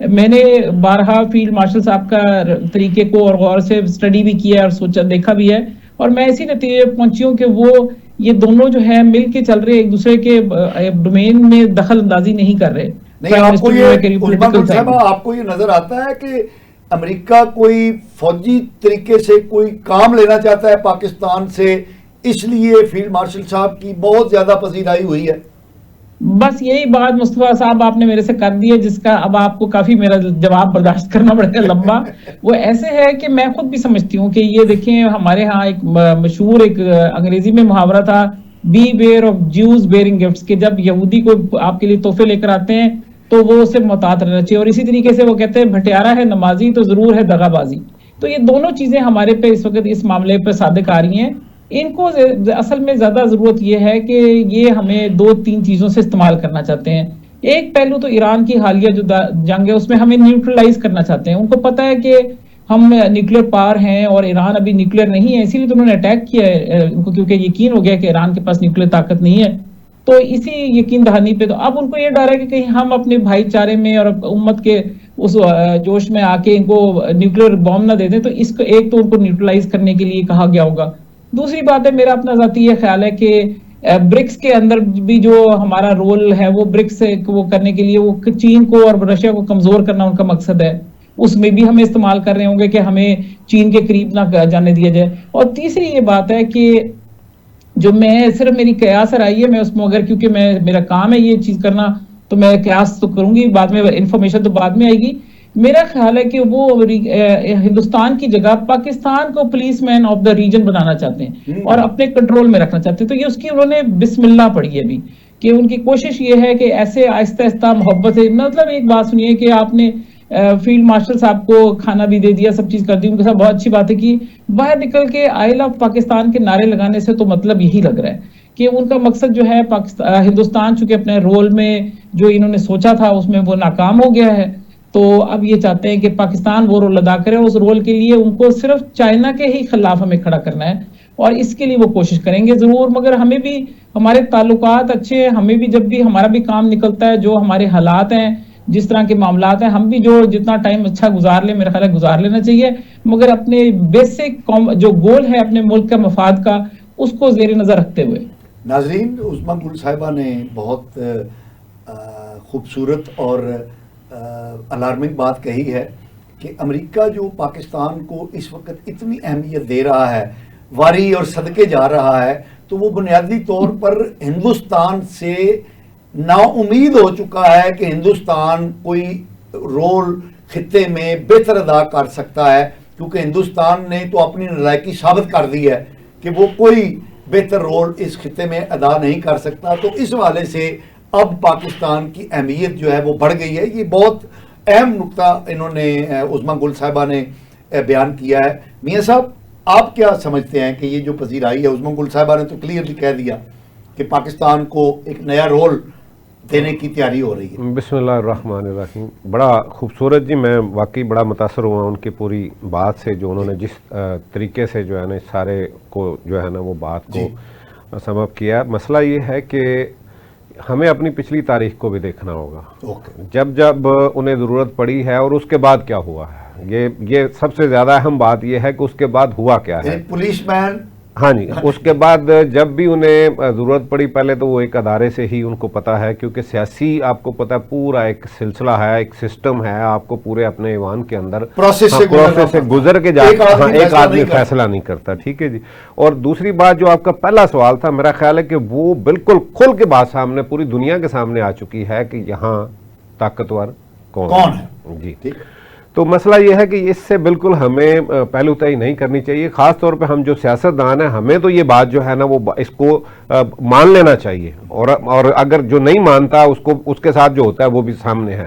میں نے بارہا فیلڈ مارشل صاحب کا طریقے کو اور غور سے اسٹڈی بھی کیا اور سوچا دیکھا بھی ہے، اور میں اسی نتیجے پہنچی ہوں کہ وہ یہ دونوں جو ہے مل کے چل رہے، ایک دوسرے کے ڈومین میں دخل اندازی نہیں کر رہے. نہیں، آپ کو یہ عظما گل صاحبہ آپ کو یہ نظر آتا ہے کہ امریکہ کوئی فوجی طریقے سے کوئی کام لینا چاہتا ہے پاکستان سے، اس لیے فیلڈ مارشل صاحب کی بہت زیادہ پذیرائی ہوئی ہے؟ بس یہی بات مصطفیٰ صاحب آپ نے میرے سے کر دی ہے، جس کا اب آپ کو کافی میرا جواب برداشت کرنا پڑے گا لمبا. وہ ایسے ہے کہ میں خود بھی سمجھتی ہوں کہ یہ دیکھیں، ہمارے ہاں ایک مشہور ایک انگریزی میں محاورہ تھا، beware of Jews bearing gifts, کہ جب یہودی کو آپ کے لیے تحفے لے کر آتے ہیں تو وہ اس سے محتاط رہنا چاہیے. اور اسی طریقے سے وہ کہتے ہیں بھٹیارا ہے نمازی تو ضرور ہے دغا بازی. تو یہ دونوں چیزیں ہمارے پہ اس وقت اس معاملے پہ صادق آ رہی ہیں. ان کو اصل میں زیادہ ضرورت یہ ہے کہ یہ ہمیں 2-3 چیزوں سے استعمال کرنا چاہتے ہیں. ایک پہلو تو ایران کی حالیہ جو جنگ ہے اس میں ہمیں نیوٹرلائز کرنا چاہتے ہیں. ان کو پتا ہے کہ ہم نیوکلیر پاور ہیں اور ایران ابھی نیوکلیر نہیں ہے، اسی لیے تو انہوں نے اٹیک کیا ہے ان کو، کیونکہ یقین ہو گیا کہ ایران کے پاس نیوکلیر طاقت نہیں ہے. تو اسی یقین دہانی پہ تو اب ان کو یہ ڈر ہے کہ کہیں ہم اپنے بھائی چارے میں اور امت کے اس جوش میں آ کے ان کو نیوکلیر بوم نہ دے دیں. تو اس کو ایک تو ان کو نیوٹرلائز کرنے کے لیے کہا گیا ہوگا. دوسری بات ہے، میرا اپنا ذاتی یہ خیال ہے کہ برکس کے اندر بھی جو ہمارا رول ہے وہ برکس وہ کرنے کے لیے وہ چین کو اور رشیا کو کمزور کرنا ان کا مقصد ہے. اس میں بھی ہمیں استعمال کر رہے ہوں گے کہ ہمیں چین کے قریب نہ جانے دیا جائے. اور تیسری یہ بات ہے کہ جو میں صرف میری قیاس رائی ہے، میں اس میں اگر کیونکہ میرا کام ہے یہ چیز کرنا تو میں قیاس تو کروں گی، بعد میں انفارمیشن تو بعد میں آئے گی. میرا خیال ہے کہ وہ ہندوستان کی جگہ پاکستان کو policeman of the region بنانا چاہتے ہیں اور اپنے کنٹرول میں رکھنا چاہتے ہیں. تو یہ اس کی انہوں نے بسم اللہ پڑھی ہے ابھی، کہ ان کی کوشش یہ ہے کہ ایسے آہستہ آہستہ محبت سے، مطلب ایک بات سنیے کہ آپ نے فیلڈ مارشل صاحب کو کھانا بھی دے دیا، سب چیز کر دی، ان کے ساتھ بہت اچھی باتیں کی، باہر نکل کے آئی لو پاکستان کے نعرے لگانے سے تو مطلب یہی لگ رہا ہے کہ ان کا مقصد جو ہے ہندوستان چونکہ اپنے رول میں جو انہوں نے سوچا تھا اس میں وہ ناکام ہو گیا ہے. تو اب یہ چاہتے ہیں کہ پاکستان وہ رول ادا کرے. اس رول کے لیے ان کو صرف چائنا کے ہی خلاف ہمیں کھڑا کرنا ہے اور اس کے لیے وہ کوشش کریں گے ضرور. مگر ہمیں بھی ہمارے تعلقات اچھے ہیں، ہمیں بھی جب بھی ہمارا بھی کام نکلتا ہے، جو ہمارے حالات ہیں، جس طرح کے معاملات ہیں، ہم بھی جو جتنا ٹائم اچھا گزار لیں میرا خیال ہے گزار لینا چاہیے، مگر اپنے بیسک جو گول ہے اپنے ملک کا مفاد کا اس کو زیر نظر رکھتے ہوئے. ناظرین، عظما گل صاحبہ نے بہت خوبصورت اور الارمنگ بات کہی ہے کہ امریکہ جو پاکستان کو اس وقت اتنی اہمیت دے رہا ہے، واری اور صدقے جا رہا ہے، تو وہ بنیادی طور پر ہندوستان سے نا امید ہو چکا ہے کہ ہندوستان کوئی رول خطے میں بہتر ادا کر سکتا ہے، کیونکہ ہندوستان نے تو اپنی نالائکی ثابت کر دی ہے کہ وہ کوئی بہتر رول اس خطے میں ادا نہیں کر سکتا. تو اس حوالے سے اب پاکستان کی اہمیت جو ہے وہ بڑھ گئی ہے. یہ بہت اہم نقطہ انہوں نے عظما گل صاحبہ نے بیان کیا ہے. میاں صاحب، آپ کیا سمجھتے ہیں کہ یہ جو پذیرائی ہے، عظما گل صاحبہ نے تو کلیئرلی کہہ دیا کہ پاکستان کو ایک نیا رول دینے کی تیاری ہو رہی ہے. بسم اللہ الرحمن الرحیم. بڑا خوبصورت جی، میں واقعی بڑا متاثر ہوا ان کی پوری بات سے، جو انہوں نے جس طریقے سے جو ہے نا سارے کو جو ہے نا وہ بات کو سمپ کیا. مسئلہ یہ ہے کہ ہمیں اپنی پچھلی تاریخ کو بھی دیکھنا ہوگا. جب انہیں ضرورت پڑی ہے اور اس کے بعد کیا ہوا ہے، یہ سب سے زیادہ اہم بات یہ ہے کہ اس کے بعد ہوا کیا ہے. پولیس مین، ہاں جی، اس کے بعد جب بھی انہیں ضرورت پڑی، پہلے تو وہ ایک ادارے سے ہی ان کو پتا ہے، کیونکہ سیاسی آپ کو پتا ہے پورا ایک سلسلہ ہے، ایک سسٹم ہے، آپ کو پورے اپنے ایوان کے اندر پروسیس سے گزر کے جاتا، ایک آدمی فیصلہ نہیں کرتا. ٹھیک ہے جی. اور دوسری بات جو آپ کا پہلا سوال تھا، میرا خیال ہے کہ وہ بالکل کھل کے بات سامنے پوری دنیا کے سامنے آ چکی ہے کہ یہاں طاقتور کون ہے. جی. تو مسئلہ یہ ہے کہ اس سے بالکل ہمیں پہلو تئی نہیں کرنی چاہیے. خاص طور پہ ہم جو سیاستدان ہیں، ہمیں تو یہ بات جو ہے نا وہ اس کو مان لینا چاہیے، اور اگر جو نہیں مانتا اس کے ساتھ جو ہوتا ہے وہ بھی سامنے ہے.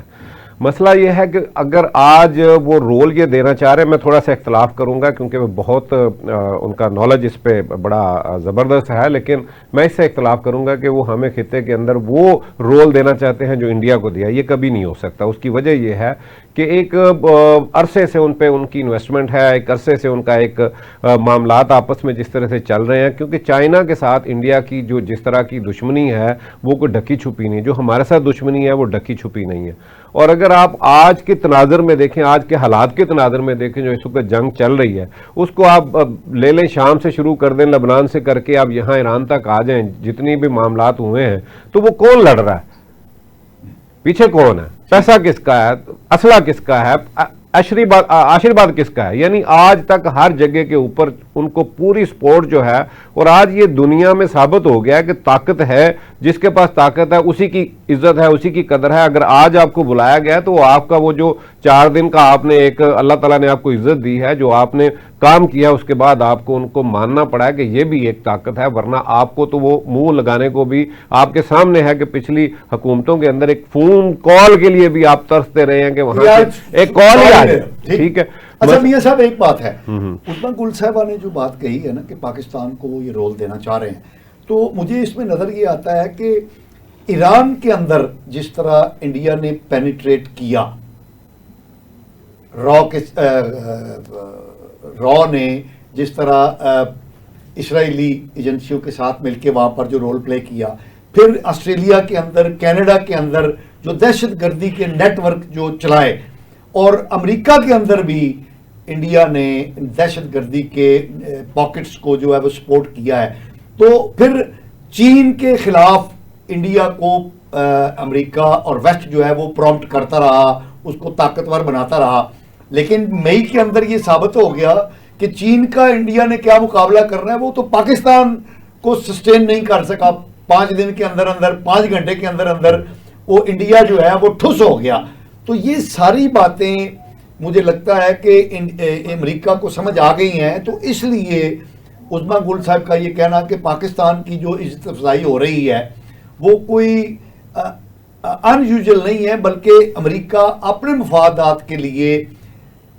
مسئلہ یہ ہے کہ اگر آج وہ رول یہ دینا چاہ رہے ہیں، میں تھوڑا سا اختلاف کروں گا کیونکہ وہ بہت ان کا نالج اس پہ بڑا زبردست ہے، لیکن میں اس سے اختلاف کروں گا کہ وہ ہمیں خطے کے اندر وہ رول دینا چاہتے ہیں جو انڈیا کو دیا. یہ کبھی نہیں ہو سکتا. اس کی وجہ یہ ہے کہ ایک عرصے سے ان پہ ان کی انویسٹمنٹ ہے, ایک عرصے سے ان کا ایک معاملات آپس میں جس طرح سے چل رہے ہیں, کیونکہ چائنا کے ساتھ انڈیا کی جو جس طرح کی دشمنی ہے وہ کوئی ڈھکی چھپی نہیں, جو ہمارے ساتھ دشمنی ہے وہ ڈھکی چھپی نہیں ہے. اور اگر آپ آج کے تناظر میں دیکھیں, آج کے حالات کے تناظر میں دیکھیں, جو اس وقت جنگ چل رہی ہے اس کو آپ لے لیں, شام سے شروع کر دیں, لبنان سے کر کے آپ یہاں ایران تک آ جائیں, جتنی بھی معاملات ہوئے ہیں تو وہ کون لڑ رہا ہے, پیچھے کون ہے, پیسہ کس کا ہے, اسلحہ کس کا ہے, آشیرواد کس کا ہے. یعنی آج تک ہر جگہ کے اوپر ان کو پوری سپورٹ جو ہے, اور آج یہ دنیا میں ثابت ہو گیا ہے کہ طاقت ہے, جس کے پاس طاقت ہے اسی کی عزت ہے, اسی کی قدر ہے. اگر آج آپ کو بلایا گیا تو آپ کا وہ جو 4 دن کا آپ نے ایک اللہ تعالیٰ نے آپ کو عزت دی ہے, جو آپ نے کام کیا, اس کے بعد آپ کو ان کو ماننا پڑا ہے کہ یہ بھی ایک طاقت ہے. ورنہ آپ کو تو وہ منہ لگانے کو بھی آپ کے سامنے ہے کہ پچھلی حکومتوں کے اندر ایک فون کال کے لیے بھی آپ ترستے رہے ہیں کہ وہاں سے ایک کال ہی آ جائے. ٹھیک ہے. اچھا میاں صاحب ایک بات ہے, عثمان گل صاحبہ نے جو بات کہی ہے نا کہ پاکستان کو وہ یہ رول دینا چاہ رہے ہیں, تو مجھے اس میں نظر یہ آتا ہے کہ ایران کے اندر جس طرح انڈیا نے پینیٹریٹ کیا, را نے جس طرح اسرائیلی ایجنسیوں کے ساتھ مل کے وہاں پر جو رول پلے کیا, پھر آسٹریلیا کے اندر, کینیڈا کے اندر جو دہشت گردی کے نیٹ ورک جو چلائے, اور امریکہ کے اندر بھی انڈیا نے دہشت گردی کے پاکٹس کو جو ہے وہ سپورٹ کیا ہے. تو پھر چین کے خلاف انڈیا کو امریکہ اور ویسٹ جو ہے وہ پرومپٹ کرتا رہا, اس کو طاقتور بناتا رہا. لیکن مئی کے اندر یہ ثابت ہو گیا کہ چین کا انڈیا نے کیا مقابلہ کرنا ہے, وہ تو پاکستان کو سسٹین نہیں کر سکا. 5 دن کے اندر اندر, 5 گھنٹے کے اندر اندر وہ انڈیا جو ہے وہ ٹھس ہو گیا. تو یہ ساری باتیں مجھے لگتا ہے کہ امریکہ کو سمجھ آ گئی ہیں. تو اس لیے عثمان گل صاحب کا یہ کہنا کہ پاکستان کی جو عزت افزائی ہو رہی ہے وہ کوئی ان یوزل نہیں ہے, بلکہ امریکہ اپنے مفادات کے لیے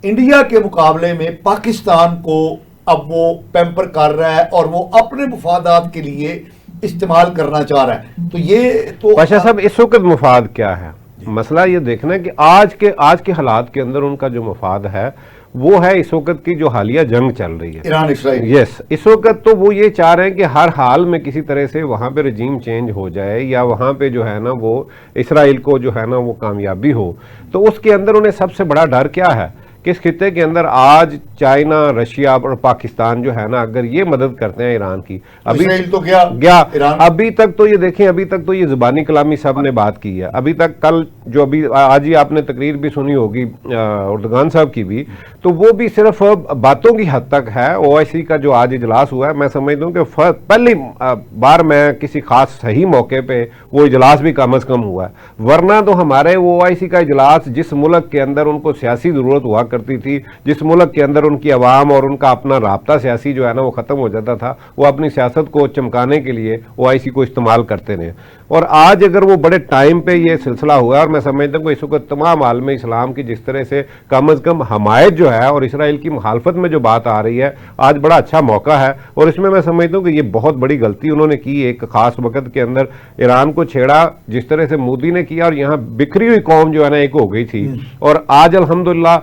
انڈیا کے مقابلے میں پاکستان کو اب وہ پیمپر کر رہا ہے اور وہ اپنے مفادات کے لیے استعمال کرنا چاہ رہا ہے. تو یہ تو پاشا صاحب اس وقت مفاد کیا ہے, مسئلہ یہ دیکھنا ہے کہ آج کے حالات کے اندر ان کا جو مفاد ہے وہ ہے اس وقت کی جو حالیہ جنگ چل رہی ہے ایران اسرائیل. یس, اس وقت تو وہ یہ چاہ رہے ہیں کہ ہر حال میں کسی طرح سے وہاں پہ رجیم چینج ہو جائے, یا وہاں پہ جو ہے نا وہ اسرائیل کو جو ہے نا وہ کامیابی ہو. تو اس کے اندر انہیں سب سے بڑا ڈر کیا ہے کہ اس خطے کے اندر آج چائنا, رشیا اور پاکستان جو ہے نا اگر یہ مدد کرتے ہیں ایران کی, اسرائیل تو گیا ابھی تک تو یہ دیکھیں, ابھی تک تو یہ زبانی کلامی سب نے بات کی ہے. ابھی تک کل جو ابھی آج ہی آپ نے تقریر بھی سنی ہوگی اردگان صاحب کی بھی, تو وہ بھی صرف باتوں کی حد تک ہے. او آئی سی کا جو آج اجلاس ہوا ہے, میں سمجھتا ہوں کہ پہلی بار میں کسی خاص صحیح موقع پہ وہ اجلاس بھی کم از کم ہوا ہے. ورنہ تو ہمارے او آئی سی کا اجلاس جس ملک کے اندر ان کو سیاسی ضرورت ہوا کرتی تھی, جس ملک کے اندر ان کی عوام اور ان کا اپنا رابطہ سیاسی جو ہے نا وہ ختم ہو جاتا تھا, وہ اپنی سیاست کو چمکانے کے لیے او آئی سی کو استعمال کرتے رہے. اور آج اگر وہ بڑے ٹائم پہ یہ سلسلہ ہوا ہے, اور میں سمجھتا ہوں کہ اس وقت تمام عالم اسلام کی جس طرح سے کم از کم حمایت جو ہے اور اسرائیل کی مخالفت میں جو بات آ رہی ہے, آج بڑا اچھا موقع ہے. اور اس میں سمجھتا ہوں کہ یہ بہت بڑی غلطی انہوں نے کی, ایک خاص وقت کے اندر ایران کو چھیڑا جس طرح سے مودی نے کیا, اور یہاں بکھری ہوئی قوم جو ہے نا ایک ہو گئی تھی. اور آج الحمدللہ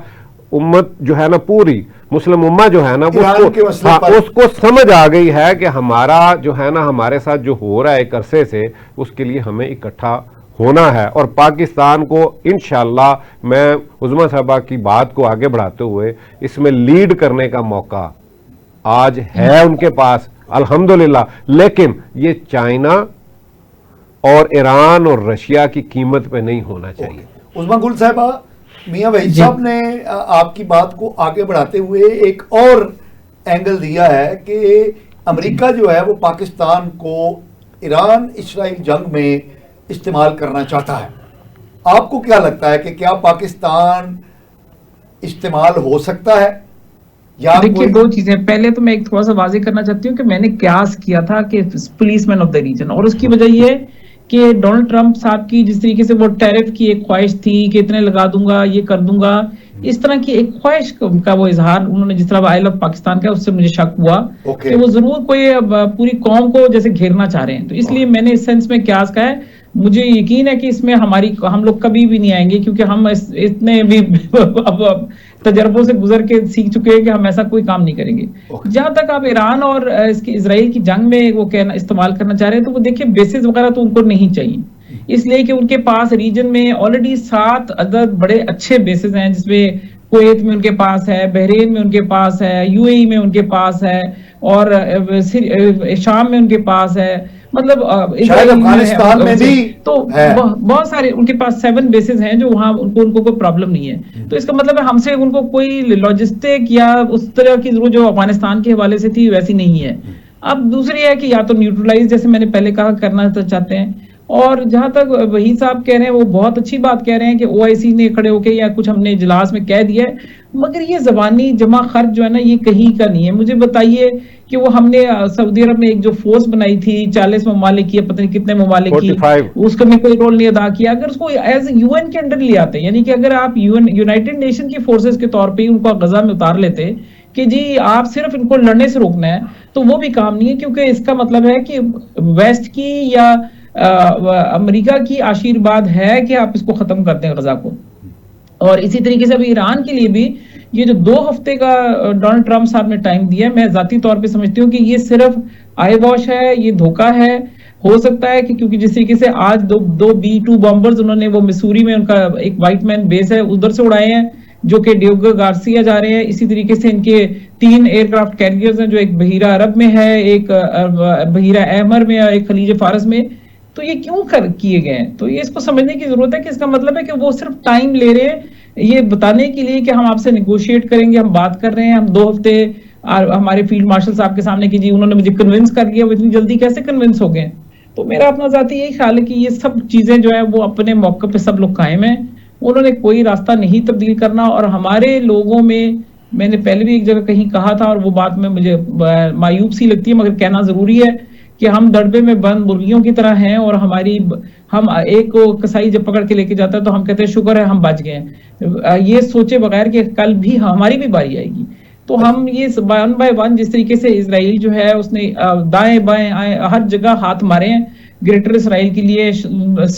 امت جو ہے نا پوری مسلم امہ جو ہے نا اس کو سمجھ آ گئی ہے کہ ہمارا جو ہے نا ہمارے ساتھ جو ہو رہا ہے ایک عرصے سے, اس کے لیے ہمیں اکٹھا ہونا ہے. اور پاکستان کو انشاءاللہ میں عظمیٰ صاحبہ کی بات کو آگے بڑھاتے ہوئے اس میں لیڈ کرنے کا موقع آج ہے ان کے پاس الحمدللہ. لیکن یہ چائنا اور ایران اور رشیا کی قیمت پہ نہیں ہونا چاہیے. عظمیٰ گل صاحبہ, میاں وحید صاحب نے آپ کی بات کو آگے بڑھاتے ہوئے ایک اور اینگل دیا ہے کہ امریکہ جو ہے وہ پاکستان کو ایران اسرائیل جنگ میں استعمال کرنا چاہتا ہے. آپ کو کیا لگتا ہے کہ کیا پاکستان استعمال ہو سکتا ہے؟ دیکھیے 2 چیزیں. پہلے تو میں ایک تھوڑا سا واضح کرنا چاہتی ہوں کہ میں نے قیاس کیا تھا کہ policeman of the region, اور اس کی وجہ یہ کہ ڈونلڈ ٹرمپ صاحب کی جس طریقے سے وہ ٹیرف کی ایک خواہش تھی کہ اتنے لگا دوں گا, یہ کر دوں گا, اس طرح کی ایک خواہش کا وہ اظہار انہوں نے جس طرح آئی لو پاکستان کا, اس سے مجھے شک ہوا کہ وہ ضرور کوئی پوری قوم کو جیسے گھیرنا چاہ رہے ہیں. تو اس لیے میں نے اس سینس میں قیاس کا ہے. مجھے یقین ہے کہ اس میں ہم لوگ کبھی بھی نہیں آئیں گے، کیونکہ ہم اتنے بھی اب تجربوں سے گزر کے سیکھ چکے ہیں کہ ہم ایسا کوئی کام نہیں کریں گے. جہاں تک آپ ایران اور اس کی اسرائیل کی جنگ میں وہ استعمال کرنا چاہ رہے ہیں، تو وہ دیکھیں بیسز وغیرہ تو ان کو نہیں چاہیے، اس لیے کہ ان کے پاس ریجن میں آلریڈی 7 عدد بڑے اچھے بیسز ہیں، جس میں کویت میں ان کے پاس ہے، بحرین میں ان کے پاس ہے، یو اے ای میں ان کے پاس ہے، اور شام میں ان کے پاس ہے، مطلب شاید افغانستان میں بھی تو بہت سارے ان کے پاس 7 بیسز ہیں جو وہاں ان کو کوئی پرابلم نہیں ہے. تو اس کا مطلب ہے ہم سے ان کو کوئی لاجسٹک یا اس طرح کی ضرورت جو افغانستان کے حوالے سے تھی ویسی نہیں ہے. اب دوسری ہے کہ یا تو نیوٹرلائز، جیسے میں نے پہلے کہا، کرنا چاہتے ہیں. اور جہاں تک وحید صاحب کہہ رہے ہیں، وہ بہت اچھی بات کہہ رہے ہیں کہ OIC نے کھڑے ہو کے یا کچھ ہم نے اجلاس میں کہہ دیا ہے، مگر یہ زبانی جمع خرچ جو ہے نا، یہ کہیں کا نہیں ہے. مجھے بتائیے کہ وہ ہم نے سعودی عرب میں ایک جو فورس بنائی تھی 40 ممالک کی، پتہ نہیں کتنے ممالک کی، اس کا میں کوئی رول نہیں ادا کیا. اگر اس کو ایز UN کے انڈر لے آتے، یعنی کہ اگر آپ یونائٹڈ نیشن کی فورسز کے طور پہ ان کو غزہ میں اتار لیتے کہ جی آپ صرف ان کو لڑنے سے روکنا ہے، تو وہ بھی کام نہیں ہے، کیونکہ اس کا مطلب ہے کہ ویسٹ کی یا امریکہ کی آشیرواد ہے کہ آپ اس کو ختم کرتے ہیں غزہ کو. اور اسی طریقے سے ابھی ایران کے لیے بھی یہ جو 2 ہفتے کا ڈونلڈ ٹرمپ صاحب نے ٹائم دیا ہے، میں ذاتی طور پہ سمجھتی ہوں کہ یہ صرف آئی واش ہے، یہ دھوکہ ہے. ہو سکتا ہے کہ کیونکہ جس طریقے سے آج دو B-2 بامبرز انہوں نے وہ مسوری میں ان کا ایک وائٹ مین بیس ہے ادھر سے اڑائے ہیں، جو کہ ڈیوگو گارسیا جا رہے ہیں. اسی طریقے سے ان کے 3 ایئر کرافٹ کیریئرز ہیں، جو ایک بحیرہ عرب میں ہے، ایک بحیرہ احمر میں، ایک خلیج فارس میں. تو یہ کیوں کیے گئے ہیں؟ تو یہ اس کو سمجھنے کی ضرورت ہے کہ اس کا مطلب ہے کہ وہ صرف ٹائم لے رہے ہیں یہ بتانے کے لیے کہ ہم آپ سے نیگوشیٹ کریں گے، ہم بات کر رہے ہیں. ہم 2 ہفتے ہمارے فیلڈ مارشل صاحب کے سامنے کی جی انہوں نے مجھے کنونس کر لیا، وہ اتنی جلدی کیسے کنونس ہو گئے؟ تو میرا اپنا ذاتی یہی خیال ہے کہ یہ سب چیزیں جو ہیں وہ اپنے موقع پہ سب لوگ قائم ہیں، انہوں نے کوئی راستہ نہیں تبدیل کرنا. اور ہمارے لوگوں میں نے پہلے بھی ایک جگہ کہیں کہا تھا، اور وہ بات میں مجھے مایوب سی لگتی ہے مگر کہنا ضروری ہے، کہ ہم دڑبے میں بند مرغیوں کی طرح ہیں، اور ہم ایک کو کسائی جب پکڑ کے لے کے جاتا ہے تو ہم کہتے ہیں شکر ہے ہم بچ گئے ہیں، یہ سوچے بغیر کہ کل بھی ہماری بھی باری آئے گی. تو ہم یہ 1 بائی 1 جس طریقے سے اسرائیل جو ہے اس نے دائیں بائیں ہر جگہ ہاتھ مارے ہیں گریٹر اسرائیل کے لیے.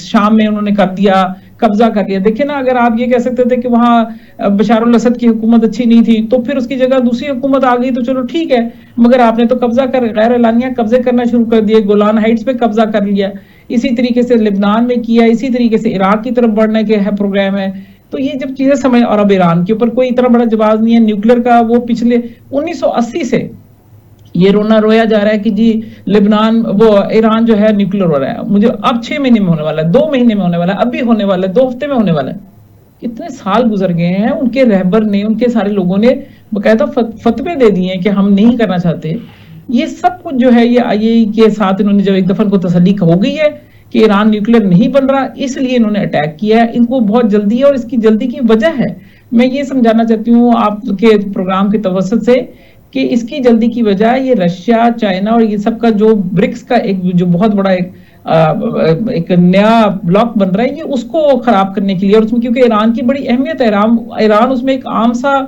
شام میں انہوں نے کر دیا، قبضہ کر لیا. دیکھیں نا، اگر آپ یہ کہہ سکتے تھے کہ وہاں بشار الاسد کی حکومت اچھی نہیں تھی تو پھر اس کی جگہ دوسری حکومت آ گئی تو چلو ٹھیک ہے، مگر آپ نے تو قبضہ غیر اعلانیہ قبضے کرنا شروع کر دیے. گولان ہائٹس پہ قبضہ کر لیا، اسی طریقے سے لبنان میں کیا، اسی طریقے سے عراق کی طرف بڑھنے کے پروگرام ہے. تو یہ جب چیزیں سمجھ، اور اب ایران کے اوپر کوئی اتنا بڑا جواز نہیں ہے نیوکلیر کا. وہ پچھلے 1980 سے یہ رونا رویا جا رہا ہے کہ جی لبنان وہ ایران جو ہے نیوکلیر ہو رہا ہے. مجھے اب 6 مہینے میں ہونے والا ہے، 2 مہینے میں ہونے والا ہے، اب بھی ہونے والا ہے، 2 ہفتے میں ہونے والا ہے. کتنے سال گزر گئے ہیں، ان کے رہبر نے، ان کے سارے لوگوں نے باقاعدہ فتوے دے دیے ہیں کہ ہم نہیں کرنا چاہتے. یہ سب کچھ جو ہے یہ IAEA کے ساتھ انہوں نے جب ایک دفعہ ان کو تسلی ہو گئی ہے کہ ایران نیوکلیر نہیں بن رہا، اس لیے انہوں نے اٹیک کیا ہے. ان کو بہت جلدی ہے، اور اس کی جلدی کی وجہ ہے، میں یہ سمجھانا چاہتی ہوں آپ کے پروگرام کے توسط سے، کہ اس کی جلدی کی وجہ یہ رشیا، چائنا اور یہ سب کا جو برکس کا ایک جو بہت بڑا ایک نیا بلاک بن رہا ہے، یہ اس کو خراب کرنے کے لیے. اور اس میں کیونکہ ایران کی بڑی اہمیت ہے، ایران اس میں ایک عام سا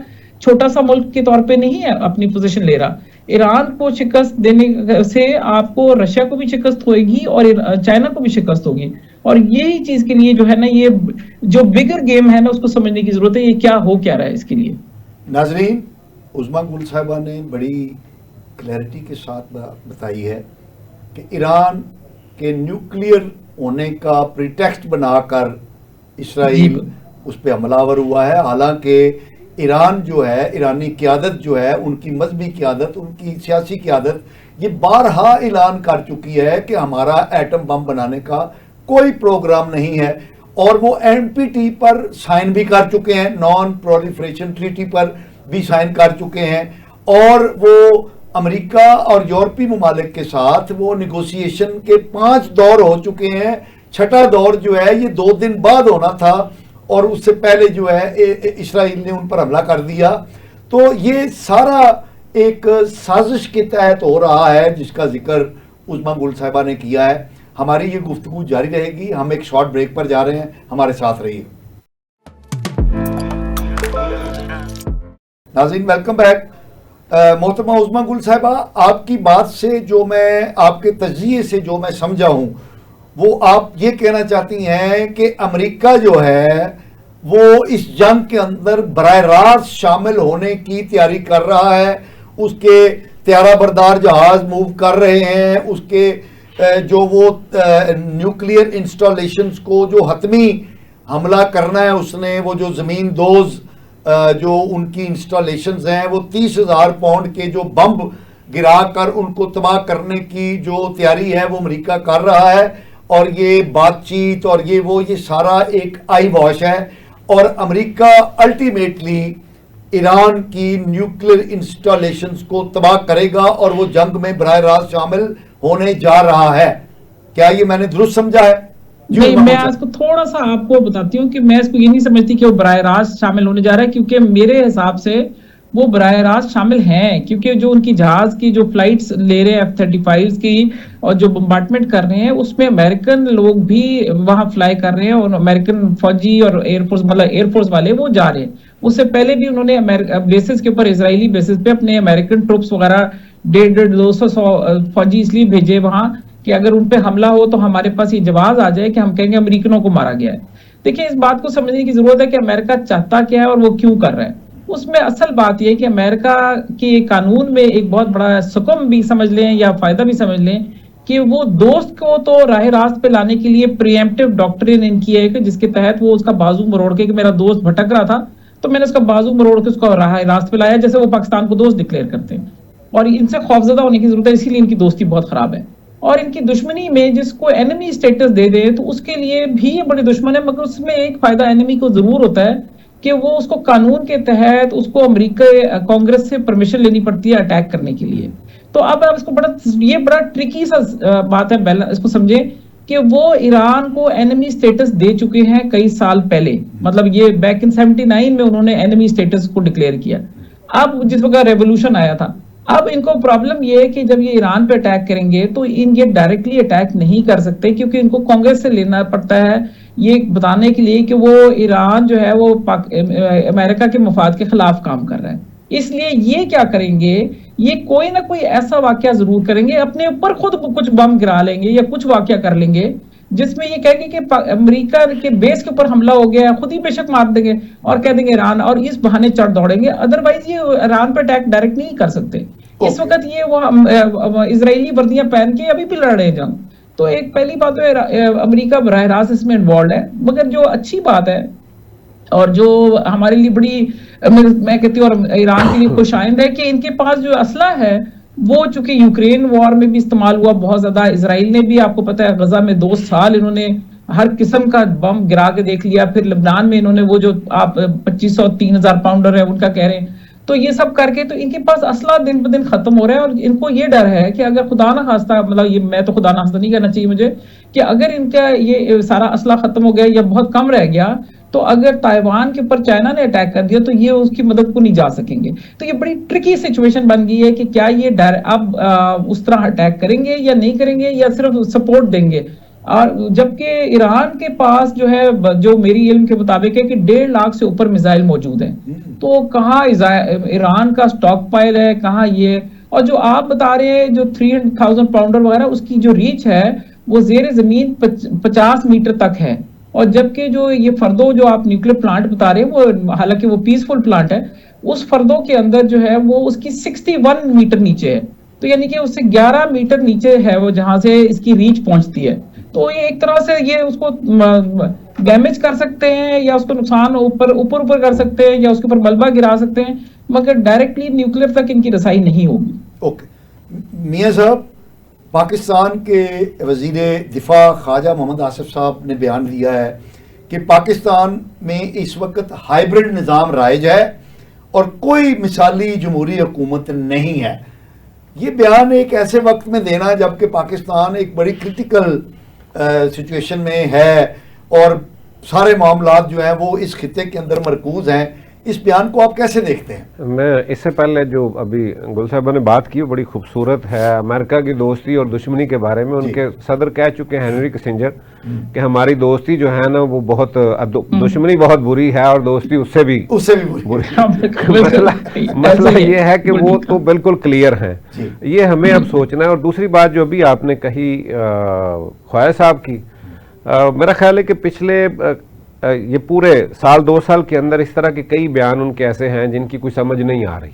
چھوٹا سا ملک کے طور پہ نہیں ہے اپنی پوزیشن لے رہا. ایران کو شکست دینے سے آپ کو رشیا کو بھی شکست ہوئے گی اور چائنا کو بھی شکست ہوگی. اور یہی چیز کے لیے جو ہے نا یہ جو بگر گیم ہے نا اس کو سمجھنے کی ضرورت ہے، یہ کیا ہو کیا رہا ہے اس کے لیے. ناظرین، عظمیٰ گل صاحبہ نے بڑی کلیئرٹی کے ساتھ بتائی ہے کہ ایران کے نیوکلیئر ہونے کا پریٹیکسٹ بنا کر اسرائیل اس پہ حملہ آور ہوا ہے. حالانکہ ایران جو ہے، ایرانی قیادت جو ہے، ان کی مذہبی قیادت، ان کی سیاسی قیادت یہ بارہا اعلان کر چکی ہے کہ ہمارا ایٹم بم بنانے کا کوئی پروگرام نہیں ہے. اور وہ NPT پر سائن بھی کر چکے ہیں، نان پرولیفریشن ٹریٹی پر بھی سائن کر چکے ہیں. اور وہ امریکہ اور یورپی ممالک کے ساتھ وہ نیگوسیشن کے 5 دور ہو چکے ہیں. 6واں دور جو ہے یہ 2 دن بعد ہونا تھا، اور اس سے پہلے جو ہے اسرائیل نے ان پر حملہ کر دیا. تو یہ سارا ایک سازش کے تحت ہو رہا ہے جس کا ذکر عظمیٰ گل صاحبہ نے کیا ہے. ہماری یہ گفتگو جاری رہے گی. ہم ایک شارٹ بریک پر جا رہے ہیں، ہمارے ساتھ رہیے. ناظرین ویلکم بیک. محترمہ عظمیٰ گل صاحبہ، آپ کی بات سے جو میں آپ کے تجزیے سے جو میں سمجھا ہوں وہ آپ یہ کہنا چاہتی ہیں کہ امریکہ جو ہے وہ اس جنگ کے اندر براہ راست شامل ہونے کی تیاری کر رہا ہے، اس کے طیارہ بردار جہاز موو کر رہے ہیں، اس کے جو وہ نیوکلیئر انسٹالیشنز کو جو حتمی حملہ کرنا ہے اس نے، وہ جو زمین دوز جو ان کی انسٹالیشنز ہیں، وہ 30,000 پاؤنڈ کے جو بمب گرا کر ان کو تباہ کرنے کی جو تیاری ہے وہ امریکہ کر رہا ہے، اور یہ بات چیت اور یہ سارا ایک آئی واش ہے، اور امریکہ الٹیمیٹلی ایران کی نیوکلیئر انسٹالیشنز کو تباہ کرے گا اور وہ جنگ میں براہ راست شامل ہونے جا رہا ہے. کیا یہ میں نے درست سمجھا ہے؟ نہیں، میں اس کو تھوڑا سا آپ کو بتاتی ہوں کہ میں اس کو یہ نہیں سمجھتی کہ وہ براہ راست شامل ہونے جا رہا ہے، کیونکہ میرے حساب سے وہ براہ راست شامل ہیں، کیونکہ جو ان کی جہاز کی جو فلائٹس لے رہے ہیں F-35 کی اور جو بمبارڈمنٹ کر رہے ہیں، اس میں امریکن لوگ بھی وہاں فلائی کر رہے ہیں، اور امریکن فوجی اور ایئر فورس مطلب ایئر فورس والے وہ جا رہے ہیں. اس سے پہلے بھی انہوں نے بیسز کے اوپر اسرائیلی بیسز پہ اپنے امریکن ٹروپس وغیرہ 150-200 فوجی اس لیے بھیجے وہاں کہ اگر ان پہ حملہ ہو تو ہمارے پاس یہ جواز آ جائے کہ ہم کہیں گے امریکنوں کو مارا گیا ہے. دیکھیں، اس بات کو سمجھنے کی ضرورت ہے کہ امریکہ چاہتا کیا ہے اور وہ کیوں کر رہا ہے. اس میں اصل بات یہ کہ امریکہ کے قانون میں ایک بہت بڑا سکم بھی سمجھ لیں یا فائدہ بھی سمجھ لیں کہ وہ دوست کو تو راہ راست پہ لانے کے لیے پریمپٹیو ڈاکٹرین ان کی ہے کہ جس کے تحت وہ اس کا بازو مروڑ کے کہ میرا دوست بھٹک رہا تھا تو میں نے اس کا بازو مروڑ کے اس کو راہ راست پہ لایا، جیسے وہ پاکستان کو دوست ڈکلیئر کرتے ہیں. اور ان سے خوفزدہ ہونے کی ضرورت ہے، اسی لیے ان کی دوستی بہت خراب ہے. اور ان کی دشمنی میں جس کو اینمی سٹیٹس دے دے تو اس کے لیے بھی یہ بڑے دشمن ہے، مگر اس میں ایک فائدہ اینمی کو ضرور ہوتا ہے کہ وہ اس کو قانون کے تحت اس کو امریکہ کانگریس سے پرمیشن لینی پڑتی ہے اٹیک کرنے کے لیے. تو اب اس کو یہ بڑا ٹرکی سا بات ہے، اس کو سمجھیں کہ وہ ایران کو اینمی سٹیٹس دے چکے ہیں کئی سال پہلے، مطلب یہ بیک ان 79 میں انہوں نے اینمی سٹیٹس کو ڈکلیئر کیا. اب جس وقت ریولوشن آیا تھا، اب ان کو پرابلم یہ ہے کہ جب یہ ایران پہ اٹیک کریں گے تو یہ ڈائریکٹلی اٹیک نہیں کر سکتے، کیونکہ ان کو کانگریس سے لینا پڑتا ہے یہ بتانے کے لیے کہ وہ ایران جو ہے وہ امریکہ کے مفاد کے خلاف کام کر رہا ہے. اس لیے یہ کیا کریں گے، یہ کوئی نہ کوئی ایسا واقعہ ضرور کریں گے، اپنے اوپر خود کچھ بم گرا لیں گے یا کچھ واقعہ کر لیں گے جس میں یہ کہیں گے کہ امریکہ کے بیس کے اوپر حملہ ہو گیا، خود ہی بے شک مار دیں گے اور کہہ دیں گے ایران، اور اس بہانے چڑھ دوڑیں گے. ادروائز یہ ایران پہ اٹیک ڈائریکٹ نہیں کر سکتے. اس وقت یہ وہ اسرائیلی وردیاں پہن کے ابھی بھی لڑ رہے ہیں جنگ. تو ایک پہلی بات تو امریکہ براہ راست اس میں انوالوڈ ہے. مگر جو اچھی بات ہے اور جو ہمارے لیے بڑی میں کہتی ہوں اور ایران کے لیے خوش آئند ہے کہ ان کے پاس جو اسلحہ ہے وہ چونکہ یوکرین وار میں بھی استعمال ہوا بہت زیادہ. اسرائیل نے بھی، آپ کو پتہ ہے، غزہ میں 2 سال انہوں نے ہر قسم کا بم گرا کے دیکھ لیا. پھر لبنان میں انہوں نے وہ جو آپ 2500-3000 پاؤنڈر ہے ان کا کہہ رہے ہیں، تو یہ سب کر کے تو ان کے پاس اسلحہ دن بدن ختم ہو رہا ہے. اور ان کو یہ ڈر ہے کہ اگر خدا نہ خواستہ، مطلب یہ میں تو خدا نہ خواستہ نہیں کہنا چاہیے مجھے، کہ اگر ان کا یہ سارا اسلحہ ختم ہو گیا یا بہت کم رہ گیا تو اگر تائیوان کے اوپر چائنا نے اٹیک کر دیا تو یہ اس کی مدد کو نہیں جا سکیں گے. تو یہ بڑی ٹرکی سچویشن بن گئی ہے کہ کیا یہ اب اس طرح اٹیک کریں گے یا نہیں کریں گے، یا صرف سپورٹ دیں گے. اور جبکہ ایران کے پاس جو ہے، جو میری علم کے مطابق ہے کہ 1.5 لاکھ سے اوپر میزائل موجود ہیں. تو کہاں ایران کا سٹاک پائل ہے، کہاں یہ، اور جو آپ بتا رہے ہیں جو 300,000 پاؤنڈر وغیرہ، اس کی جو ریچ ہے وہ زیر زمین 50 میٹر تک ہے. اور جبکہ جو یہ فردو جو آپ نیوکلیر پلانٹ بتا رہے ہیں، وہ حالانکہ وہ پیسفل پلانٹ ہے، اس فردو کے اندر جو ہے وہ اس کی 61 میٹر نیچے ہے. تو یعنی کہ اس سے 11 میٹر نیچے ہے وہ جہاں سے اس کی ریچ پہنچتی ہے. تو یہ ایک طرح سے یہ اس کو ڈیمیج کر سکتے ہیں یا اس کو نقصان اوپر کر سکتے ہیں یا اس کے اوپر ملبہ گرا سکتے ہیں، مگر ڈائریکٹلی نیوکلیر تک ان کی رسائی نہیں ہوگی. اوکے میاں صاحب، پاکستان کے وزیر دفاع خواجہ محمد آصف صاحب نے بیان دیا ہے کہ پاکستان میں اس وقت ہائیبرڈ نظام رائج ہے اور کوئی مثالی جمہوری حکومت نہیں ہے. یہ بیان ایک ایسے وقت میں دینا جبکہ پاکستان ایک بڑی کرٹیکل سچویشن میں ہے اور سارے معاملات جو ہیں وہ اس خطے کے اندر مرکوز ہیں. اس بیان کو آپ کیسے دیکھتے ہیں؟ میں اس سے پہلے جو ابھی گل صاحبہ نے بات کی وہ بڑی خوبصورت ہے، امریکہ کی دوستی اور دشمنی کے بارے میں ان کے صدر کہہ چکے ہیں ہنری کسنجر کہ ہماری دوستی جو ہے نا وہ بہت دشمنی بہت بری ہے اور دوستی اس سے بھی بری۔ مسئلہ یہ ہے کہ وہ تو بالکل کلیئر ہیں، یہ ہمیں اب سوچنا ہے۔ اور دوسری بات جو ابھی آپ نے کہی خواجہ صاحب کی، میرا خیال ہے کہ پچھلے یہ پورے سال 2 سال کے اندر اس طرح کے کئی بیان ان کے ایسے ہیں جن کی کوئی سمجھ نہیں آ رہی،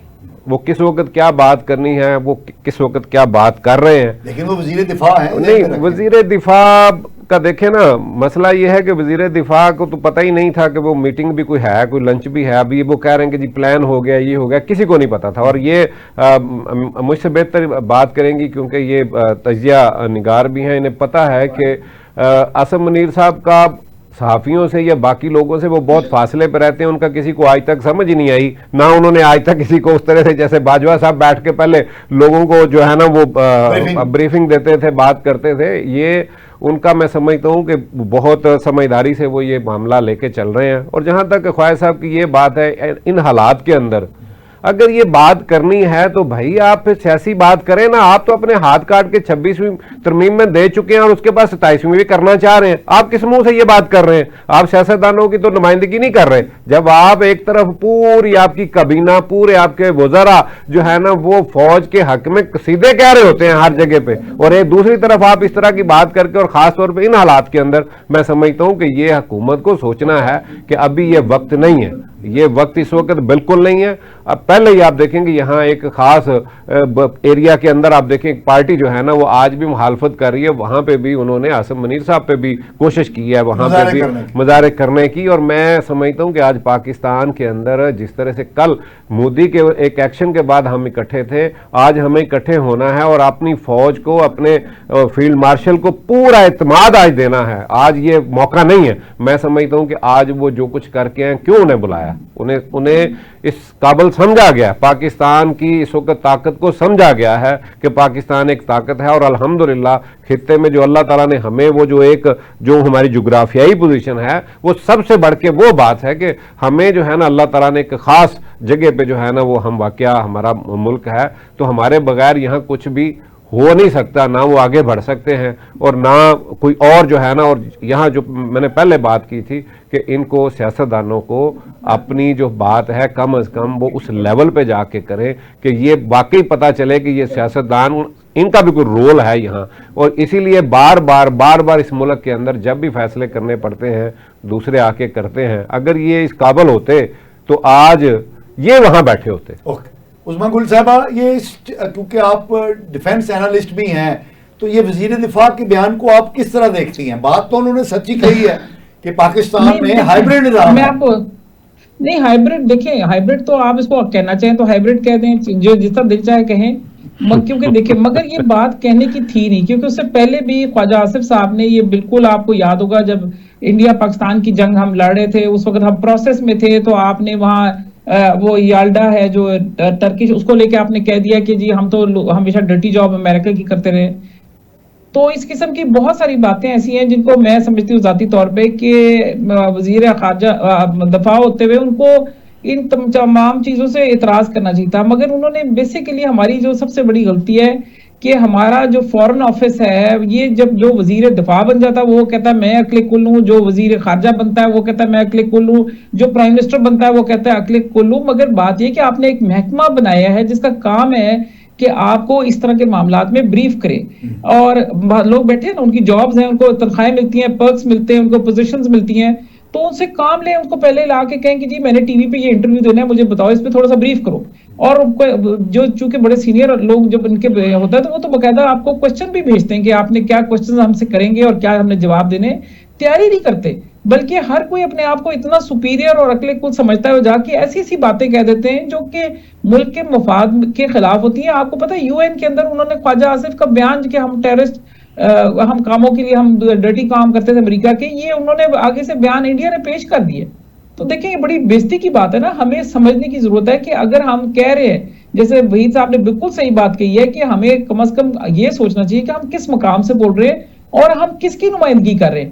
وہ کس وقت کیا بات کرنی ہے، وہ کس وقت کیا بات کر رہے ہیں۔ لیکن وہ وزیر دفاع ہیں، نہیں، وزیر دفاع کا دیکھیں نا، مسئلہ یہ ہے کہ وزیر دفاع کو تو پتہ ہی نہیں تھا کہ وہ میٹنگ بھی کوئی ہے، کوئی لنچ بھی ہے۔ ابھی وہ کہہ رہے ہیں کہ جی پلان ہو گیا، یہ ہو گیا، کسی کو نہیں پتا تھا۔ اور یہ مجھ سے بہتر بات کریں گی کیونکہ یہ تجزیہ نگار بھی ہیں، انہیں پتہ ہے کہ عاصم منیر صاحب کا صحافیوں سے یا باقی لوگوں سے وہ بہت فاصلے پہ رہتے ہیں، ان کا کسی کو آج تک سمجھ ہی نہیں آئی، نہ انہوں نے آج تک کسی کو اس طرح سے جیسے باجوہ صاحب بیٹھ کے پہلے لوگوں کو جو ہے نا وہ بریفنگ دیتے تھے، بات کرتے تھے، یہ ان کا میں سمجھتا ہوں کہ بہت سمجھداری سے وہ یہ معاملہ لے کے چل رہے ہیں۔ اور جہاں تک خواجہ صاحب کی یہ بات ہے، ان حالات کے اندر اگر یہ بات کرنی ہے تو بھائی آپ پھر سیاسی بات کریں نا۔ آپ تو اپنے ہاتھ کاٹ کے 26ویں ترمیم میں دے چکے ہیں اور اس کے بعد 27ویں بھی کرنا چاہ رہے ہیں۔ آپ کس منہ سے یہ بات کر رہے ہیں؟ آپ سیاستدانوں کی تو نمائندگی نہیں کر رہے۔ جب آپ ایک طرف پوری آپ کی کابینہ، پورے آپ کے وزراء جو ہے نا وہ فوج کے حق میں قصیدے کہہ رہے ہوتے ہیں ہر جگہ پہ، اور ایک دوسری طرف آپ اس طرح کی بات کر کے، اور خاص طور پہ ان حالات کے اندر میں سمجھتا ہوں کہ یہ حکومت کو سوچنا ہے کہ ابھی یہ وقت نہیں ہے، یہ وقت اس وقت بالکل نہیں ہے۔ اب پہلے ہی آپ دیکھیں گے یہاں ایک خاص ایریا کے اندر آپ دیکھیں ایک پارٹی جو ہے نا وہ آج بھی مخالفت کر رہی ہے، وہاں پہ بھی انہوں نے عاصم منیر صاحب پہ بھی کوشش کی ہے، وہاں پہ بھی مظاہرے کرنے کی۔ اور میں سمجھتا ہوں کہ آج پاکستان کے اندر جس طرح سے کل مودی کے ایک ایکشن کے بعد ہم اکٹھے تھے، آج ہمیں اکٹھے ہونا ہے اور اپنی فوج کو، اپنے فیلڈ مارشل کو پورا اعتماد آج دینا ہے۔ آج یہ موقع نہیں ہے۔ میں سمجھتا ہوں کہ آج وہ جو کچھ کر کے ہیں، کیوں انہیں بلایا؟ انہیں اس قابل سمجھا گیا، پاکستان کی اس وقت طاقت کو سمجھا گیا ہے کہ پاکستان ایک طاقت ہے۔ اور الحمدللہ خطے میں جو اللہ تعالیٰ نے ہمیں وہ جو ہماری جغرافیائی پوزیشن ہے، وہ سب سے بڑھ کے وہ بات ہے کہ ہمیں جو ہے نا اللہ تعالیٰ نے ایک خاص جگہ پہ جو ہے نا وہ ہم واقعہ ہمارا ملک ہے، تو ہمارے بغیر یہاں کچھ بھی ہو نہیں سکتا، نہ وہ آگے بڑھ سکتے ہیں اور نہ کوئی اور جو ہے نا۔ اور یہاں جو میں نے پہلے بات کی تھی کہ ان کو سیاستدانوں کو اپنی جو بات ہے کم از کم وہ اس لیول پہ جا کے کریں کہ یہ واقعی پتہ چلے کہ یہ سیاستدان، ان کا بھی کوئی رول ہے یہاں۔ اور اسی لیے بار بار اس ملک کے اندر جب بھی فیصلے کرنے پڑتے ہیں دوسرے آ کے کرتے ہیں۔ اگر یہ اس قابل ہوتے تو آج یہ وہاں بیٹھے ہوتے۔ عثمان گل صاحبہ، یہ کیونکہ آپ ڈیفنس انالسٹ بھی ہیں، تو یہ وزیر دفاع کے بیان کو آپ کس طرح دیکھتی ہیں؟ بات تو انہوں نے سچی کہی ہے کہ پاکستان میں ہائیبرڈ نظام ہے۔ نہیں، ہائیبرڈ دیکھیں، ہائیبرڈ تو آپ اس کو کہنا چاہیں تو ہائیبرڈ کہہ دیں، جو جس طرح دل چاہے کہیں، کیونکہ دیکھیں مگر یہ بات کہنے کی تھی نہیں، کیونکہ اس سے پہلے بھی خواجہ آصف صاحب نے یہ، بالکل آپ کو یاد ہوگا جب انڈیا پاکستان کی جنگ ہم لڑ رہے تھے، اس وقت ہم پروسیس میں تھے، تو آپ نے وہاں وہ یالڈا ہے جو ٹرکش، اس کو لے کے آپ نے کہہ دیا کہ جی ہم تو ہمیشہ ڈرٹی جاب امریکہ کی کرتے رہے۔ تو اس قسم کی بہت ساری باتیں ایسی ہیں جن کو میں سمجھتی ہوں ذاتی طور پہ کہ وزیر خارجہ دفاع ہوتے ہوئے ان کو ان تمام چیزوں سے اعتراض کرنا چاہیے تھا، مگر انہوں نے بیسیکلی ہماری جو سب سے بڑی غلطی ہے کہ ہمارا جو فورن آفس ہے، یہ جب جو وزیر دفاع بن جاتا ہے وہ کہتا ہے میں عقل کل ہوں، جو وزیر خارجہ بنتا ہے وہ کہتا ہے میں عقل کل ہوں، جو پرائم منسٹر بنتا ہے وہ کہتا ہے عقل کل ہوں۔ مگر بات یہ کہ آپ نے ایک محکمہ بنایا ہے جس کا کام ہے کہ آپ کو اس طرح کے معاملات میں بریف کرے، اور لوگ بیٹھے ہیں نا، ان کی جابز ہیں، ان کو تنخواہیں ملتی ہیں، پرکس ملتے ہیں، ان کو پوزیشنز ملتی ہیں، تو ان سے کام لیں، ان کو پہلے لا کے کہیں کہ جی میں نے ٹی وی پہ یہ انٹرویو دینا ہے، مجھے بتاؤ اس پہ تھوڑا سا بریف کرو۔ اور جو چونکہ بڑے سینئر لوگ جب ان کے ہوتا ہے تو وہ تو باقاعدہ آپ کو کوسچن بھی بھیجتے ہیں کہ آپ نے کیا کوسچن ہم سے کریں گے اور کیا ہم نے جواب دینے، تیاری نہیں کرتے، بلکہ ہر کوئی اپنے آپ کو اتنا سپیریئر اور عقل کل سمجھتا ہے، جا کے ایسی ایسی باتیں کہہ دیتے ہیں جو کہ ملک کے مفاد کے خلاف ہوتی ہیں۔ آپ کو پتہ ہے یو این کے اندر انہوں نے خواجہ آصف کا بیان کہ ہم ٹیررسٹ ہم کاموں کے لیے ہم ڈرٹی کام کرتے تھے امریکہ کے، یہ انہوں نے آگے سے بیان انڈیا نے پیش کر دیے۔ تو دیکھیں یہ بڑی بےزتی کی بات ہے نا، ہمیں سمجھنے کی ضرورت ہے کہ اگر ہم کہہ رہے ہیں، جیسے وحید صاحب نے بالکل صحیح بات کہی ہے کہ ہمیں کم از کم یہ سوچنا چاہیے کہ ہم کس مقام سے بول رہے ہیں اور ہم کس کی نمائندگی کر رہے ہیں۔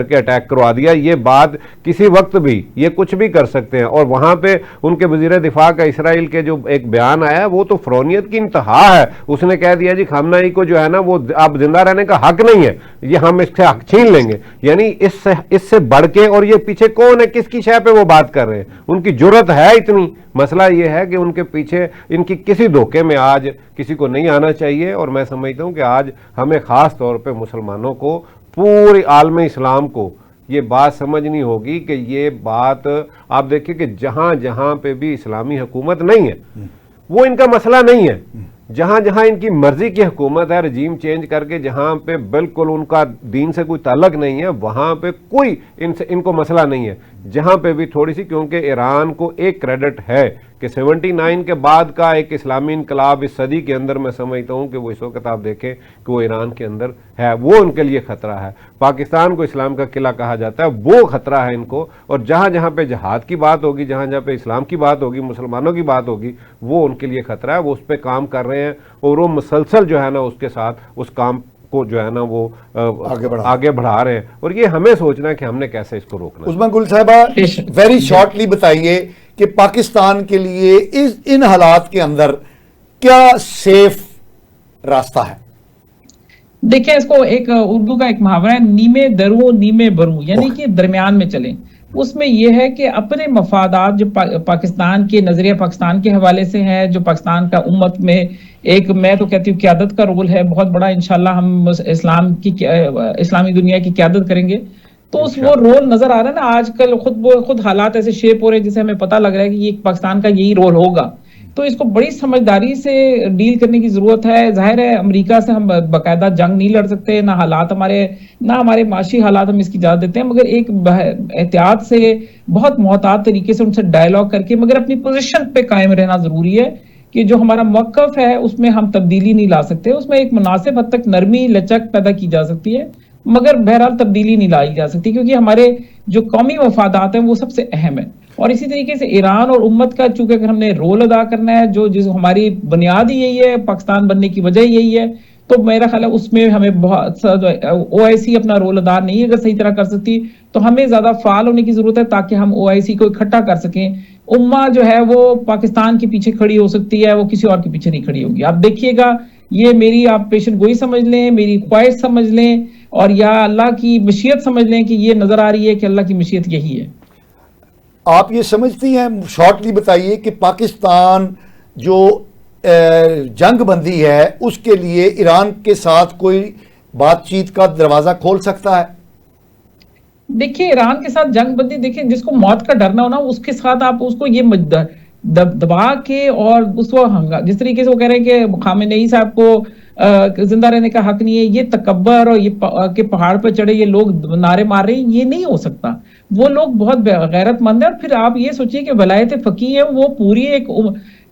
کر کے اٹیک کروا دیا. یہ بات کسی وقت بھی یہ کچھ بھی کر سکتے ہیں. اور وہاں پہ ان کے وزیر دفاع کا اسرائیل کے جو ایک بیان آیا وہ تو فرونیت کی انتہا ہے. اس نے کہہ دیا جی خامنہئی کو جو ہے نا وہ اب زندہ رہنے کا حق نہیں ہے, یہ ہم اس سے حق چھین لیں گے. یعنی اس سے بڑھ کے, اور یہ پیچھے کون ہے, کس کی شے پہ وہ بات کر رہے ہیں, ان کی جرت ہے اتنی. مسئلہ یہ ہے کہ ان کے پیچھے ان کی کسی دھوکے میں آج کسی کو نہیں آنا چاہیے. اور میں سمجھتا ہوں کہ آج ہمیں خاص طور پہ مسلمانوں کو, پورے عالم اسلام کو یہ بات سمجھنی ہوگی کہ یہ بات آپ دیکھیں کہ جہاں جہاں پہ بھی اسلامی حکومت نہیں ہے وہ ان کا مسئلہ نہیں ہے. جہاں جہاں ان کی مرضی کی حکومت ہے, رجیم چینج کر کے جہاں پہ بالکل ان کا دین سے کوئی تعلق نہیں ہے, وہاں پہ کوئی ان کو مسئلہ نہیں ہے. جہاں پہ بھی تھوڑی سی, کیونکہ ایران کو ایک کریڈٹ ہے کہ 79 کے بعد کا ایک اسلامی انقلاب اس صدی کے اندر, میں سمجھتا ہوں کہ وہ اس وقت آپ دیکھیں کہ وہ ایران کے اندر ہے, وہ ان کے لیے خطرہ ہے. پاکستان کو اسلام کا قلعہ کہا جاتا ہے, وہ خطرہ ہے ان کو. اور جہاں جہاں پہ جہاد کی بات ہوگی, جہاں جہاں پہ اسلام کی بات ہوگی, مسلمانوں کی بات ہوگی, وہ ان کے لیے خطرہ ہے. وہ اس پہ کام کر رہے ہیں اور وہ مسلسل جو ہے نا اس کے ساتھ اس کام کو جو ہے نا وہ آگے بڑھا رہے ہیں. اور یہ ہمیں سوچنا ہے کہ ہم نے کیسے اس کو روکنا ہے. عثمان گل صاحبہ ویری شارٹلی بتائیے کہ پاکستان کے لیے ان حالات کے اندر کیا سیف راستہ ہے؟ دیکھیں, اس کو ایک اردو کا ایک محاورہ ہے, نیمے درو نیمے برو, یعنی کہ درمیان میں چلیں. اس میں یہ ہے کہ اپنے مفادات جو پاکستان کے نظریہ پاکستان کے حوالے سے ہے, جو پاکستان کا امت میں ایک, میں تو کہتی ہوں قیادت کا رول ہے بہت بڑا, انشاءاللہ ہم اسلامی دنیا کی قیادت کریں گے, تو اس وہ رول نظر آ رہا ہے نا آج کل. خود حالات ایسے شیپ ہو رہے ہیں جسے ہمیں پتہ لگ رہا ہے کہ یہ پاکستان کا یہی رول ہوگا. تو اس کو بڑی سمجھداری سے ڈیل کرنے کی ضرورت ہے. ظاہر ہے امریکہ سے ہم باقاعدہ جنگ نہیں لڑ سکتے, نہ ہمارے معاشی حالات ہم اس کی اجازت دیتے ہیں, مگر ایک احتیاط سے, بہت محتاط طریقے سے ان سے ڈائیلاگ کر کے, مگر اپنی پوزیشن پہ قائم رہنا ضروری ہے کہ جو ہمارا موقف ہے اس میں ہم تبدیلی نہیں لا سکتے. اس میں ایک مناسب حد تک نرمی لچک پیدا کی جا سکتی ہے, مگر بہرحال تبدیلی نہیں لائی جا سکتی, کیونکہ ہمارے جو قومی مفادات ہیں وہ سب سے اہم ہے. اور اسی طریقے سے ایران اور امت کا, چونکہ اگر ہم نے رول ادا کرنا ہے, جس ہماری بنیاد ہی یہی ہے, پاکستان بننے کی وجہ یہی ہے, تو میرا خیال ہے اس میں ہمیں بہت OIC اپنا رول ادا نہیں اگر صحیح طرح کر سکتی, تو ہمیں زیادہ فعال ہونے کی ضرورت ہے تاکہ ہم OIC کو اکٹھا کر سکیں. امہ جو ہے وہ پاکستان کے پیچھے کھڑی ہو سکتی ہے, وہ کسی اور کے پیچھے نہیں کھڑی ہوگی. آپ دیکھیے گا, یہ میری آپ پیشن گوئی سمجھ لیں, میری خواہش سمجھ لیں, اور یا اللہ کی مشیت سمجھ لیں کہ یہ نظر آ رہی ہے کہ اللہ کی مشیت یہی ہے. آپ یہ سمجھتی ہیں, شارٹلی بتائیے, کہ پاکستان جو جنگ بندی ہے اس کے لیے ایران کے ساتھ کوئی بات چیت کا دروازہ کھول سکتا ہے؟ دیکھیے, ایران کے ساتھ جنگ بندی, دیکھیں جس کو موت کا ڈرنا ہونا اس کے ساتھ آپ اس کو یہ دبا کے, اور اس کو جس طریقے سے وہ کہہ رہے ہیں کہ خامنہئی صاحب کو زندہ رہنے کا حق نہیں ہے, یہ تکبر اور یہ کہ پہاڑ پہ چڑھے یہ لوگ نعرے مار رہے ہیں, یہ نہیں ہو سکتا. وہ لوگ بہت غیرت مند ہیں. اور پھر آپ یہ سوچیں کہ ولایت فقیہ ہے, وہ پوری ایک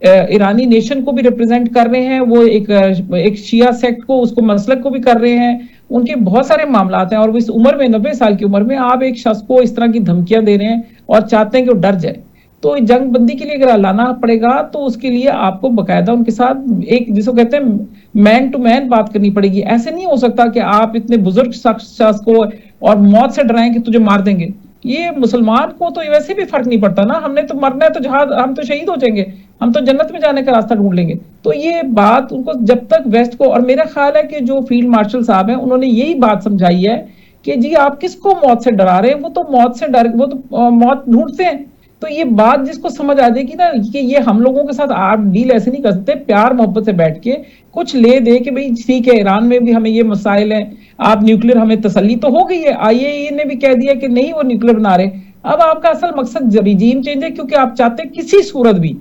ایرانی نیشن کو بھی ریپرزینٹ کر رہے ہیں, وہ ایک شیعہ سیکٹ کو, اس کو مسلک کو بھی کر رہے ہیں. ان کے بہت سارے معاملات ہیں, اور اس عمر میں 90 سال کی عمر میں آپ ایک شخص کو اس طرح کی دھمکیاں دے رہے ہیں اور چاہتے ہیں کہ وہ ڈر جائے. تو جنگ بندی کے لیے اگر لانا پڑے گا تو اس کے لیے آپ کو باقاعدہ ان کے ساتھ ایک, جس کو کہتے ہیں مین ٹو مین بات کرنی پڑے گی. ایسے نہیں ہو سکتا کہ آپ اتنے بزرگ شخص کو اور موت سے ڈرائیں کہ تجھے مار دیں گے. یہ مسلمان کو تو ویسے بھی فرق نہیں پڑتا نا, ہم نے تو مرنا ہے تو جہاد, ہم تو شہید ہو جائیں گے, ہم تو جنت میں جانے کا راستہ ڈھونڈ لیں گے. تو یہ بات ان کو جب تک ویسٹ کو, اور میرا خیال ہے کہ جو فیلڈ مارشل صاحب ہیں انہوں نے یہی بات سمجھائی ہے کہ جی آپ کس کو موت سے ڈرا رہے ہیں, وہ تو موت ڈھونڈتے ہیں. تو یہ بات جس کو سمجھ آ جائے گی نا کہ یہ ہم لوگوں کے ساتھ آپ ڈیل ایسے نہیں کر سکتے, پیار محبت سے بیٹھ کے کچھ لے دے کہ بھئی ٹھیک ہے ایران میں بھی ہمیں یہ مسائل ہیں, آپ نیوکلیر, ہمیں تسلی تو ہو گئی ہے, IAEA نے بھی کہہ دیا کہ نہیں وہ نیوکلیر بنا رہے. اب آپ کا اصل مقصد رجیم چینج ہے, کیونکہ آپ چاہتے ہیں کسی صورت بھی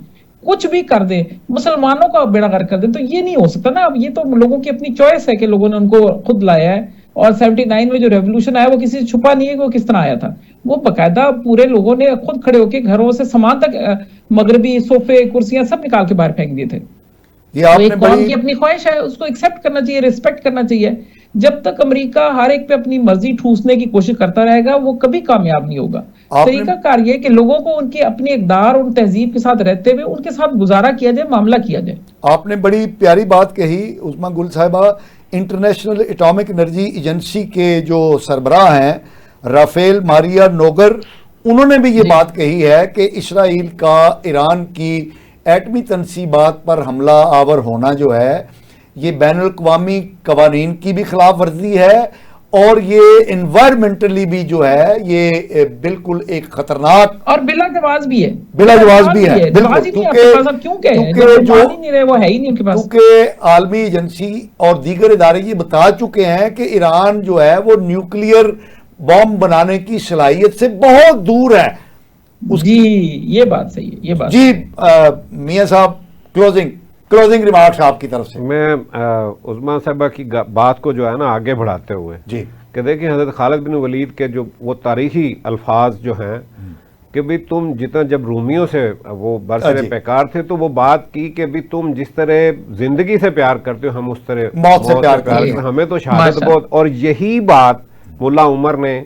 کچھ بھی کر دیں, مسلمانوں کا بیڑا غرق کر دیں. تو یہ نہیں ہو سکتا نا. اب یہ تو لوگوں کی اپنی چوائس ہے کہ لوگوں نے ان کو خود لایا ہے, اور 79 میں جو ریولوشن آیا وہ کسی سے چھپا نہیں ہے کہ وہ کس طرح آیا تھا. وہ باقاعدہ پورے لوگوں نے خود کھڑے ہو کے گھروں سے سامان تک, مغربی صوفے کرسیاں سب نکال کے باہر پھینک دیے تھے. ایک قوم کی اپنی خواہش ہے, اس کو ایکسپٹ کرنا چاہیے, ریسپیکٹ کرنا چاہیے. جب تک امریکہ ہر ایک پہ اپنی مرضی ٹھوسنے کی کوشش کرتا رہے گا وہ کبھی کامیاب نہیں ہوگا. طریقہ کار یہ کہ لوگوں کو ان کی اپنی اقدار اور تہذیب کے ساتھ رہتے ہوئے ان کے ساتھ گزارا کیا جائے, معاملہ کیا جائے. آپ نے بڑی پیاری بات کہی عثمان گل صاحبہ. انٹرنیشنل اٹامک انرجی ایجنسی کے جو سربراہ ہیں رافیل ماریا نوگر، انہوں نے بھی یہ بات کہی ہے کہ اسرائیل کا ایران کی ایٹمی تنصیبات پر حملہ آور ہونا جو ہے یہ بین الاقوامی قوانین کی بھی خلاف ورزی ہے اور یہ انوائرمنٹلی بھی جو ہے یہ بالکل ایک خطرناک اور بلا جواز بھی ہے، بلا جواز بھی ہے، بالکل، کیونکہ عالمی ایجنسی اور دیگر ادارے یہ بتا چکے ہیں کہ ایران جو ہے وہ نیوکلیئر بام بنانے کی صلاحیت سے بہت دور ہے. جی یہ بات صحیح ہے، یہ بات. جی میاں صاحب کلوزنگ ریمارکس آپ کی طرف سے. میں عظمیٰ صاحبہ کی بات کو جو ہے نا آگے بڑھاتے ہوئے جی کہ دیکھیں حضرت خالد بن ولید کے جو وہ تاریخی الفاظ جو ہیں کہ بھی تم جتنا جب رومیوں سے وہ برسر پیکار تھے تو وہ بات کی کہ بھی تم جس طرح زندگی سے پیار کرتے ہو ہم اس طرح موت سے پیار کرتے ہیں، ہمیں تو شہادت بہت. اور یہی بات ملا عمر نے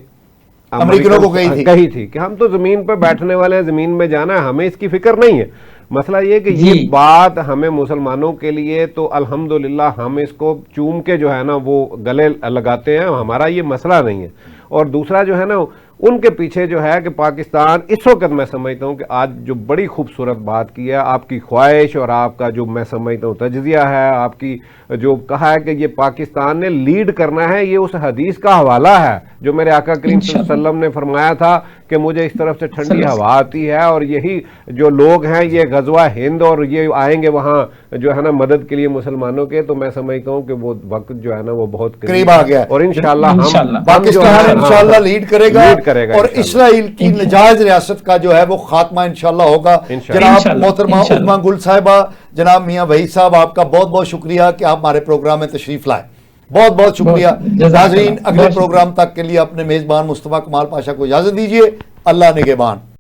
امریکنوں کو کہی تھی کہ ہم تو زمین پر بیٹھنے والے ہیں، زمین میں جانا ہے، ہمیں اس کی فکر نہیں ہے. مسئلہ یہ کہ یہ بات ہمیں مسلمانوں کے لیے تو الحمدللہ ہم اس کو چوم کے جو ہے نا وہ گلے لگاتے ہیں، ہمارا یہ مسئلہ نہیں ہے. اور دوسرا جو ہے نا ان کے پیچھے جو ہے کہ پاکستان اس وقت میں سمجھتا ہوں کہ آج جو بڑی خوبصورت بات کی ہے، آپ کی خواہش اور آپ کا جو میں سمجھتا ہوں تجزیہ ہے، آپ کی جو کہا ہے کہ یہ پاکستان نے لیڈ کرنا ہے، یہ اس حدیث کا حوالہ ہے جو میرے آقا کریم صلی اللہ علیہ وسلم نے فرمایا تھا کہ مجھے اس طرف سے ٹھنڈی ہوا آتی ہے اور یہی جو لوگ ہیں یہ غزوہ ہند اور یہ آئیں گے وہاں جو ہے نا مدد کے لیے مسلمانوں کے. تو میں سمجھتا ہوں کہ وہ وقت جو ہے نا وہ بہت قریب آ گیا اور انشاءاللہ پاکستان انشاءاللہ لیڈ کرے گا اور اسرائیل کی نجائز ریاست کا جو ہے وہ خاتمہ انشاءاللہ ہوگا. جناب محترمہ عظمیٰ گل صاحبہ، جناب میاں وحید صاحب، آپ کا بہت بہت شکریہ کہ آپ ہمارے پروگرام میں تشریف لائے. بہت بہت شکریہ. ناظرین اگلے پروگرام تک کے لیے اپنے میزبان مصطفیٰ کمال پاشا کو اجازت دیجیے. اللہ نگہبان.